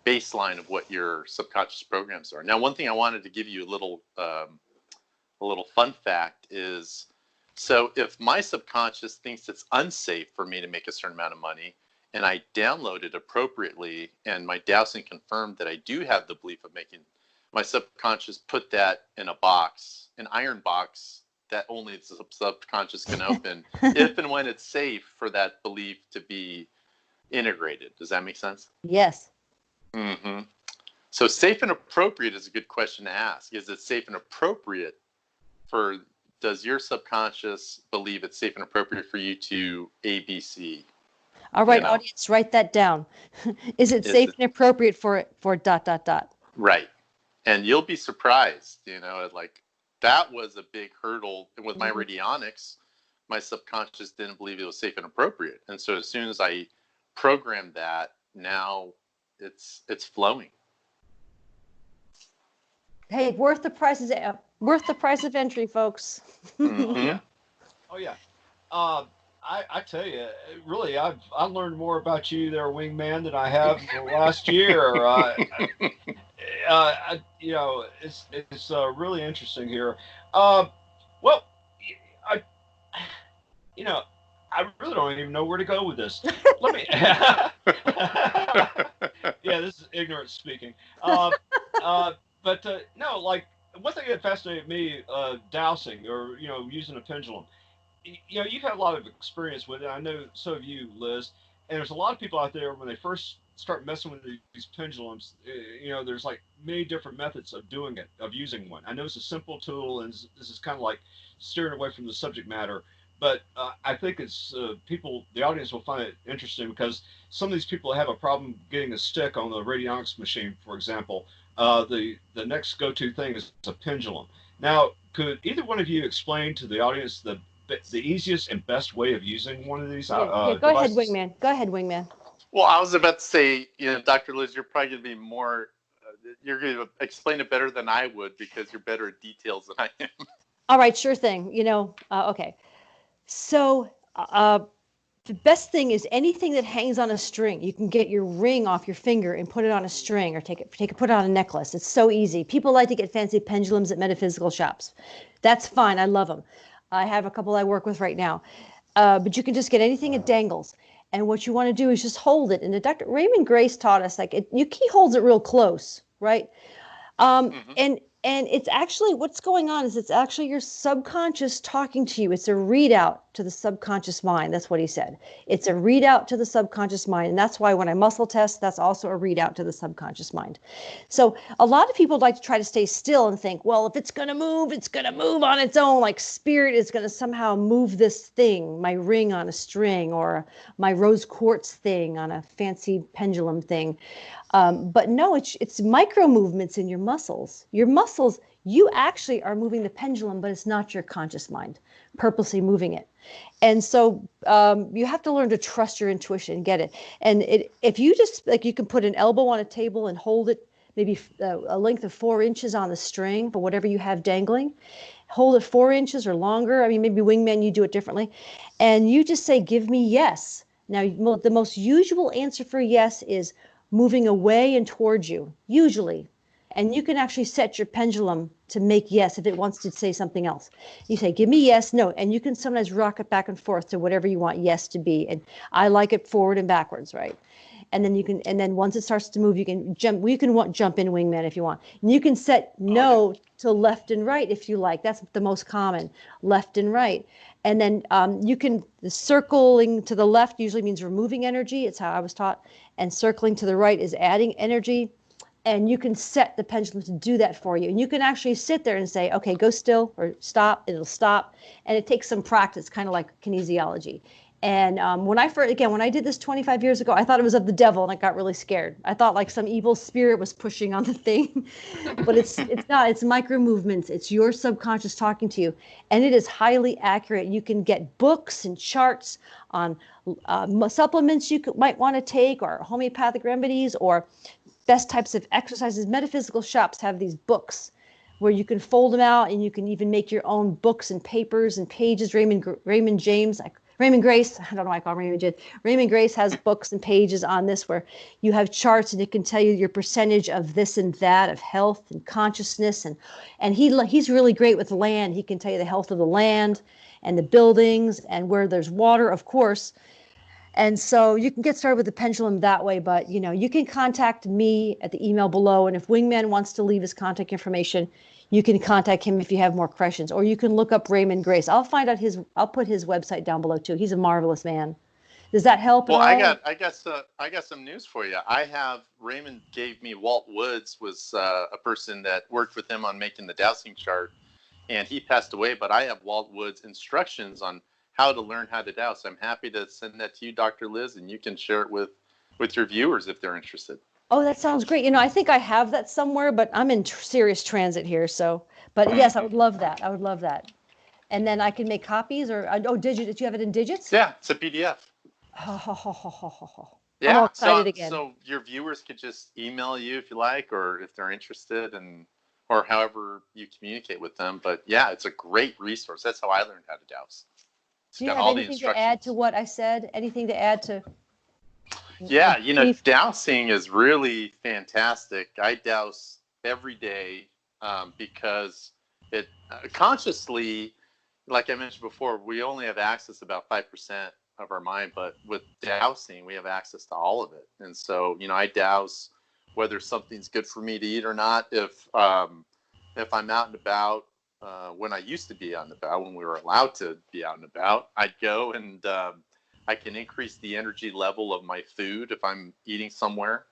baseline of what your subconscious programs are. Now, one thing I wanted to give you a little fun fact is, so if my subconscious thinks it's unsafe for me to make a certain amount of money, and I download it appropriately, and my dowsing confirmed that I do have the belief of making, my subconscious put that in a box, an iron box that only the subconscious can open, if and when it's safe for that belief to be integrated. Does that make sense? Yes. Mm-hmm. So safe and appropriate is a good question to ask. Is it safe and appropriate does your subconscious believe it's safe and appropriate for you to ABC? All right, audience, write that down. Is it safe and appropriate for ? Right. And you'll be surprised, like that was a big hurdle. And with my radionics, my subconscious didn't believe it was safe and appropriate. And so as soon as I programmed that, now it's flowing. Hey, worth the price of entry, folks. Oh yeah. I tell you, really, I learned more about you there, Wingman, than I have in the last year. It's really interesting here. Well, I really don't even know where to go with this. Let me. Yeah, this is ignorant speaking. But no, like one thing that fascinated me, dowsing or using a pendulum. You've had a lot of experience with it. I know so have you, Liz. And there's a lot of people out there when they first start messing with these pendulums. There's like many different methods of doing it, of using one. I know it's a simple tool, and this is kind of like steering away from the subject matter. But I think it's the audience will find it interesting because some of these people have a problem getting a stick on the radionics machine, for example. The next go-to thing is a pendulum. Now, could either one of you explain to the audience the easiest and best way of using one of these Go ahead, Wingman. Well, I was about to say, Dr. Liz, you're probably going to be more, you're going to explain it better than I would because you're better at details than I am. All right, sure thing. Okay. So the best thing is anything that hangs on a string. You can get your ring off your finger and put it on a string, or put it on a necklace. It's so easy. People like to get fancy pendulums at metaphysical shops. That's fine. I love them. I have a couple I work with right now. But you can just get anything that dangles. And what you want to do is just hold it. And Dr. Raymon Grace taught us, he holds it real close, right? And it's actually, what's going on is it's actually your subconscious talking to you. It's a readout to the subconscious mind. That's what he said. It's a readout to the subconscious mind. And that's why when I muscle test, that's also a readout to the subconscious mind. So a lot of people like to try to stay still and think, well, if it's going to move on its own. Like spirit is going to somehow move this thing, my ring on a string, or my rose quartz thing on a fancy pendulum thing. But no, it's micro movements in your muscles. Your muscles, you actually are moving the pendulum, but it's not your conscious mind purposely moving it. And so you have to learn to trust your intuition and get it. And if you just, you can put an elbow on a table and hold it maybe a length of 4 inches on the string for whatever you have dangling. Hold it 4 inches or longer. I mean, maybe Wingman, you do it differently. And you just say, give me yes. Now, the most usual answer for yes is moving away and towards you, usually. And you can actually set your pendulum to make yes if it wants to say something else. You say, give me yes, no. And you can sometimes rock it back and forth to whatever you want yes to be. And I like it forward and backwards, right? And then you can, and then once it starts to move, you can jump. You can jump in wingman if you want. And you can set no to left and right if you like. That's the most common, left and right. And then you can, the circling to the left usually means removing energy. It's how I was taught. And circling to the right is adding energy. And you can set the pendulum to do that for you. And you can actually sit there and say, okay, go still or stop. It'll stop. And it takes some practice, kind of like kinesiology. And when I did this 25 years ago, I thought it was of the devil, and I got really scared. I thought like some evil spirit was pushing on the thing, but it's not. It's micro movements. It's your subconscious talking to you, and it is highly accurate. You can get books and charts on supplements you might want to take, or homeopathic remedies, or best types of exercises. Metaphysical shops have these books where you can fold them out, and you can even make your own books and papers and pages. Raymon Grace, I don't know why I call him Raymond James. Raymond Grace has books and pages on this where you have charts, and it can tell you your percentage of this and that, of health and consciousness. And he's really great with land. He can tell you the health of the land and the buildings and where there's water, of course. And so you can get started with the pendulum that way, but you can contact me at the email below. And if Wingman wants to leave his contact information, you can contact him if you have more questions, or you can look up Raymon Grace. I'll put his website down below too. He's a marvelous man. Does that help? Well, I got some news for you. Raymond gave me, Walt Woods was a person that worked with him on making the dowsing chart, and he passed away, but I have Walt Woods' instructions on how to learn how to douse. I'm happy to send that to you, Dr. Liz, and you can share it with your viewers if they're interested. Oh, that sounds great. I think I have that somewhere, but I'm in serious transit here. But yes, I would love that. I would love that. And then I can make copies did you have it in digits? Yeah, it's a PDF. Yeah, I'm all excited again. So your viewers could just email you if you like, or if they're interested, or however you communicate with them. But yeah, it's a great resource. That's how I learned how to douse. Do you have anything to add to what I said? Anything to add to? Yeah, dowsing is really fantastic. I douse every day because it consciously, like I mentioned before, we only have access to about 5% of our mind, but with dowsing, we have access to all of it. And so, I douse whether something's good for me to eat or not. If I'm out and about, when I used to be out and about, when we were allowed to be out and about, I'd go and I can increase the energy level of my food if I'm eating somewhere.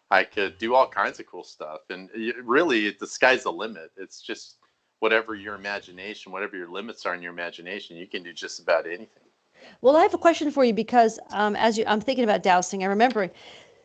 I could do all kinds of cool stuff. And really, the sky's the limit. It's just whatever your imagination, whatever your limits are in your imagination, you can do just about anything. Well, I have a question for you because I'm thinking about dowsing. I'm remembering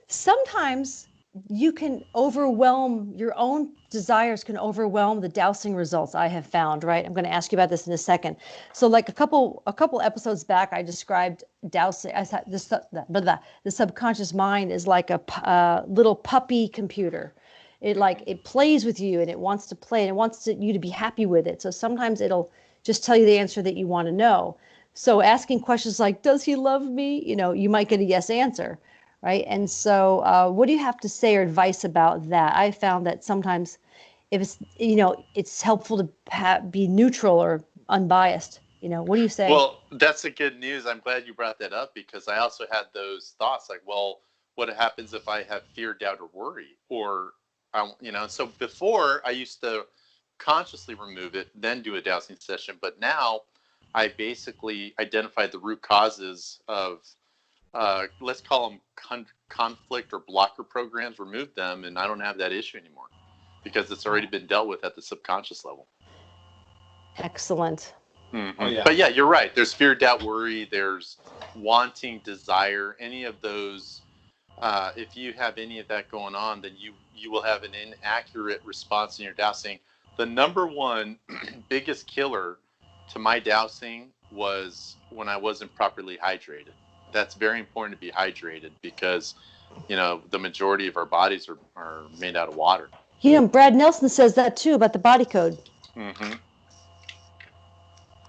sometimes you can overwhelm your own desires, can overwhelm the dowsing results I have found, right? I'm going to ask you about this in a second. So like a couple episodes back, I described dowsing as the subconscious mind is like a little puppy computer. It plays with you and it wants to play and it wants you to be happy with it. So sometimes it'll just tell you the answer that you want to know. So asking questions like, does he love me? You might get a yes answer. Right. And so what do you have to say or advice about that? I found that sometimes if it's, it's helpful to be neutral or unbiased. What do you say? Well, that's a good news. I'm glad you brought that up because I also had those thoughts like, well, what happens if I have fear, doubt, or worry? Or, so before I used to consciously remove it, then do a dowsing session. But now I basically identified the root causes of let's call them conflict or blocker programs, remove them, and I don't have that issue anymore because it's already been dealt with at the subconscious level. Excellent. Mm-hmm. Oh, yeah. But yeah, you're right. There's fear, doubt, worry. There's wanting, desire. Any of those, if you have any of that going on, then you will have an inaccurate response in your dowsing. The number one biggest killer to my dowsing was when I wasn't properly hydrated. That's very important to be hydrated because, the majority of our bodies are made out of water. Brad Nelson says that too about the body code. Mm-hmm.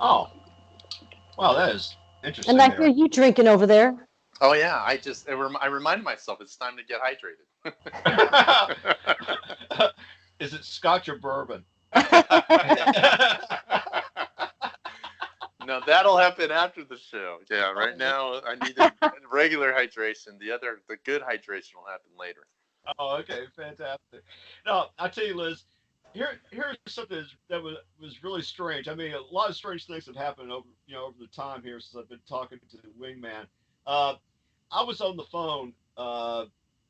Oh, well, that is interesting. And I hear you drinking over there. Oh yeah, I reminded myself it's time to get hydrated. Is it Scotch or bourbon? No, that'll happen after the show. Yeah, right now I need a regular hydration. The good hydration will happen later. Oh, okay, fantastic. Now, I tell you, Liz, here's something that was really strange. I mean, a lot of strange things have happened over the time here since I've been talking to the Wingman. Uh, I was on the phone. I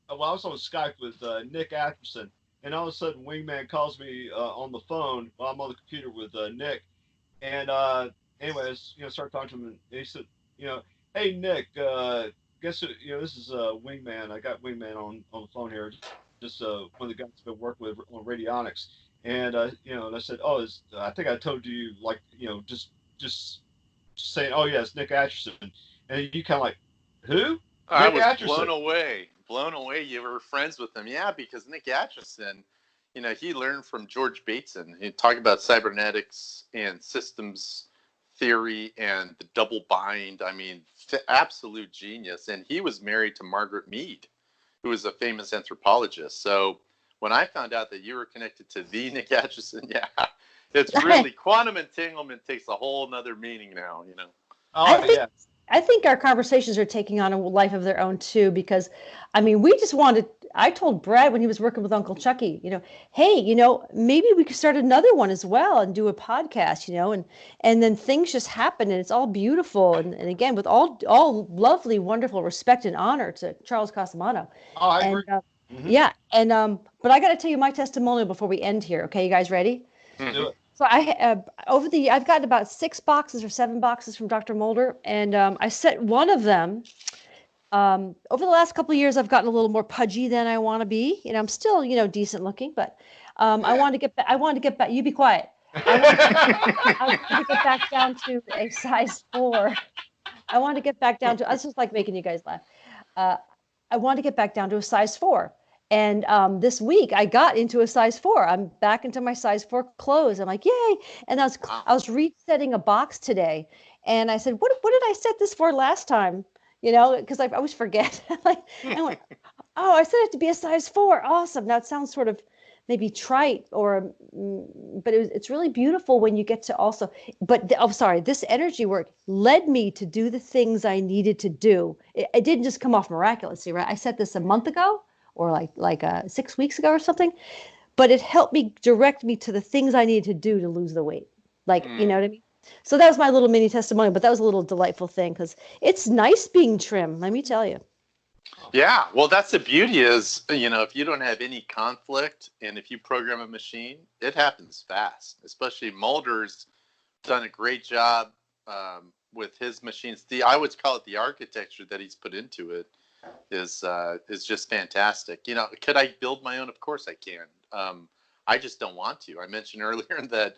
was on Skype with Nick Atchison, and all of a sudden, Wingman calls me on the phone while I'm on the computer with Nick. And anyways, started talking to him, and he said, hey Nick, guess who, this is Wingman. I got Wingman on the phone here, just one of the guys I've been working with on radionics. And and I said, oh, I think I told you, like, just saying, oh yeah, it's Nick Atchison. And you kind of like, who? I Nick was Atchison. blown away. You were friends with him, yeah, because Nick Atchison, he learned from George Bateson. He talked about cybernetics and systems theory and the double bind. I mean, absolute genius. And he was married to Margaret Mead, who was a famous anthropologist. So when I found out that you were connected to the Nick Atchison, yeah, it's really quantum entanglement takes a whole nother meaning now, Oh, yeah. I think our conversations are taking on a life of their own too, because I mean, I told Brad when he was working with Uncle Chucky, hey, maybe we could start another one as well and do a podcast, and then things just happen and it's all beautiful. And again, with all lovely, wonderful respect and honor to Charles Casamano. Oh, I agree. Yeah. And, but I got to tell you my testimonial before we end here. Okay. You guys ready? Mm-hmm. Do it. So I've gotten about 6 boxes or 7 boxes from Dr. Mulder, and I sent one of them. Over the last couple of years, I've gotten a little more pudgy than I want to be. I'm still, decent looking, but I wanted to get back. You be quiet. I wanted to get back down to a size 4. I wanted to get back down to. I just like making you guys laugh. I wanted to get back down to a size 4. And this week I got into a size 4. I'm back into my size 4 clothes. I'm like, yay. And I was resetting a box today. And I said, what did I set this for last time? Because I always forget. I went, oh, I set it to be a size 4. Awesome. Now it sounds sort of maybe trite but it's really beautiful when you get to also, this energy work led me to do the things I needed to do. It didn't just come off miraculously, right? I set this a month ago, or like 6 weeks ago or something, but it helped me direct me to the things I needed to do to lose the weight. You know what I mean? So that was my little mini testimonial, but that was a little delightful thing because it's nice being trim, let me tell you. Yeah, well, that's the beauty is, if you don't have any conflict and if you program a machine, it happens fast. Especially Mulder's done a great job with his machines. I would call it the architecture that he's put into it is just fantastic. Could I build my own? Of course I can. I just don't want to. I mentioned earlier that,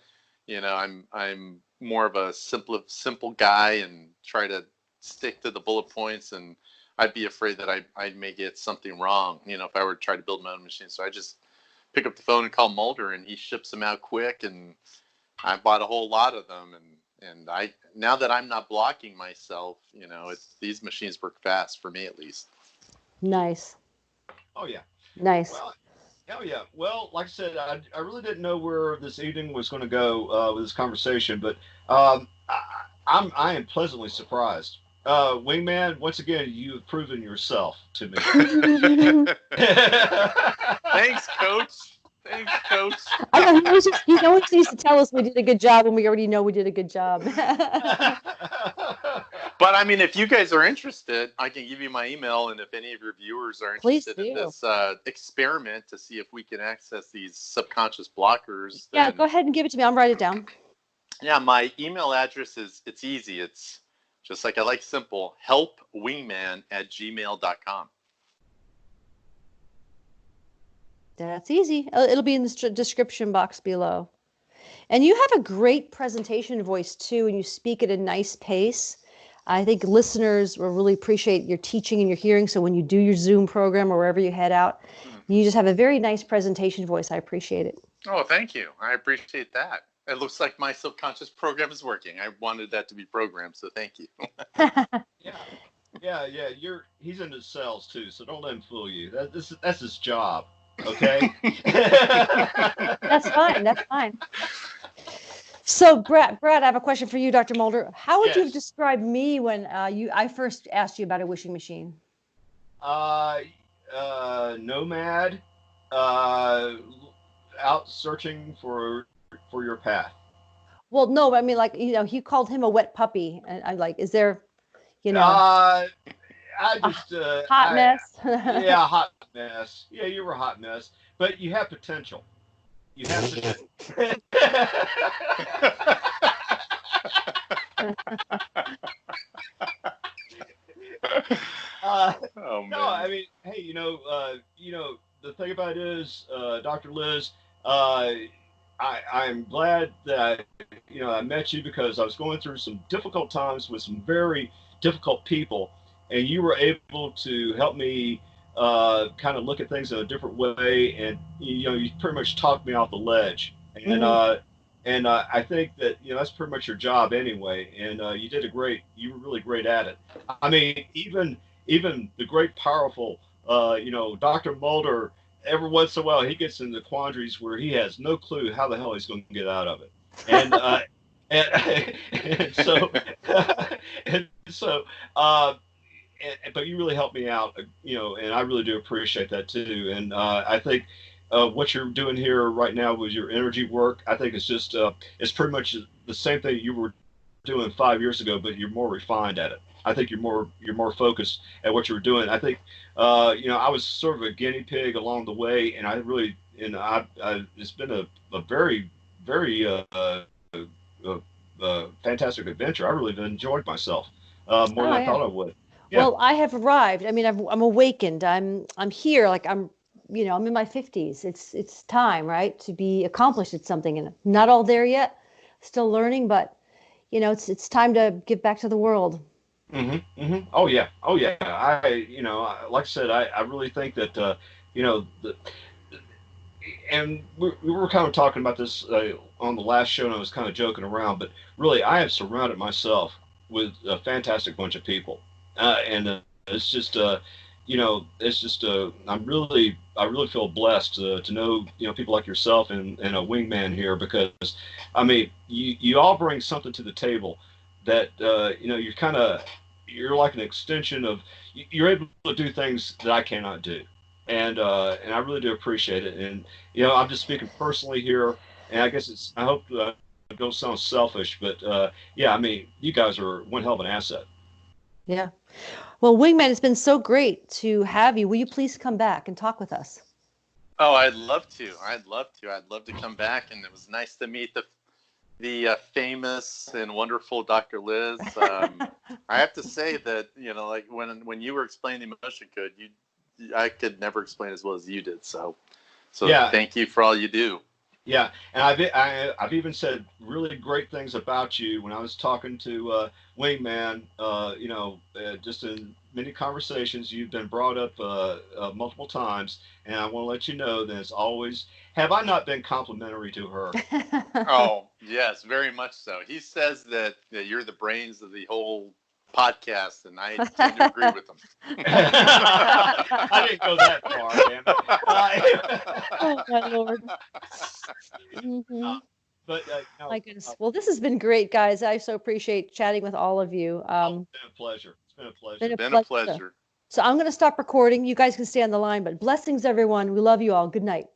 I'm more of a simple guy and try to stick to the bullet points, and I'd be afraid that I may get something wrong, if I were to try to build my own machine. So I just pick up the phone and call Mulder, and he ships them out quick, and I bought a whole lot of them, and now that I'm not blocking myself, these machines work fast for me at least. Nice. Oh yeah. Nice. Well, oh yeah. Well, like I said, I really didn't know where this evening was going to go with this conversation, but I am pleasantly surprised. Wingman, once again, you have proven yourself to me. Thanks, Coach. Thanks, Coach. I know, he always needs to tell us we did a good job when we already know we did a good job. But I mean, if you guys are interested, I can give you my email, and if any of your viewers are interested in this experiment to see if we can access these subconscious blockers. Yeah, go ahead and give it to me. I'll write it down. Yeah, my email address it's easy. It's just like I like simple, helpwingman@gmail.com. That's easy. It'll be in the description box below. And you have a great presentation voice too, and you speak at a nice pace. I think listeners will really appreciate your teaching and your hearing. So when you do your Zoom program or wherever you head out, you just have a very nice presentation voice. I appreciate it. Oh, thank you. I appreciate that. It looks like my subconscious program is working. I wanted that to be programmed, so thank you. Yeah. Yeah, yeah. He's into sales too, so don't let him fool you. That's his job. Okay. That's fine. That's fine. So, Brad, I have a question for you, Dr. Mulder. How would you have Yes. described me when I first asked you about a wishing machine? Uh, Nomad, uh, out searching for your path. Well, no, I mean, like, he called him a wet puppy, and I'm like, is there, Uh, I a just, hot mess? yeah, hot mess. Yeah, you were a hot mess, but you have potential. You have potential. Oh man. No, I mean, hey, the thing about it is, Dr. Liz, uh, I'm glad that I met you because I was going through some difficult times with some very difficult people, and you were able to help me kind of look at things in a different way, and you pretty much talked me off the ledge, and Mhm. I think that that's pretty much your job anyway, and you were really great at it. I mean, even the great powerful Dr. Mulder, every once in a while he gets into quandaries where he has no clue how the hell he's going to get out of it. And and so and so but you really helped me out, and I really do appreciate that too. And I think what you're doing here right now with your energy work, I think it's pretty much the same thing you were doing 5 years ago, but you're more refined at it. I think you're more focused at what you were doing. I think I was sort of a guinea pig along the way, and it's been a very very fantastic adventure. I really enjoyed myself more Oh, than I yeah. thought I would. Yeah. Well, I have arrived. I mean, I'm awakened. I'm here. Like I'm in my 50s. It's time, right, to be accomplished at something, and not all there yet. Still learning, but it's time to give back to the world. Oh yeah. Oh yeah. Like I said, I really think that and we were kind of talking about this on the last show, and I was kind of joking around, but really, I have surrounded myself with a fantastic bunch of people, and it's just I really feel blessed to know people like yourself and a wingman here, because I mean you all bring something to the table that you're like an extension of, you're able to do things that I cannot do, and I really do appreciate it. And I'm just speaking personally here, and I guess I hope I don't sound selfish, but yeah, I mean, you guys are one hell of an asset. Yeah. Well, Wingman, it's been so great to have you. Will you please come back and talk with us? Oh, I'd love to. I'd love to. I'd love to come back, and it was nice to meet the famous and wonderful Dr. Liz. I have to say that like when you were explaining the emotion code, I could never explain as well as you did. So Yeah, thank you for all you do. yeah, and I've even said really great things about you when I was talking to Wingman. Just in many conversations, you've been brought up multiple times, and I want to let you know that, as always, have I not been complimentary to her? Oh yes, very much so. He says that you're the brains of the whole podcast, and I tend to agree with him. I didn't go that far, man. Oh my Lord. Hmm. But My goodness. Well, this has been great, guys. I so appreciate chatting with all of you. it's been a pleasure. It's been a pleasure. Been a pleasure. So I'm going to stop recording. You guys can stay on the line, but blessings, everyone. We love you all. Good night.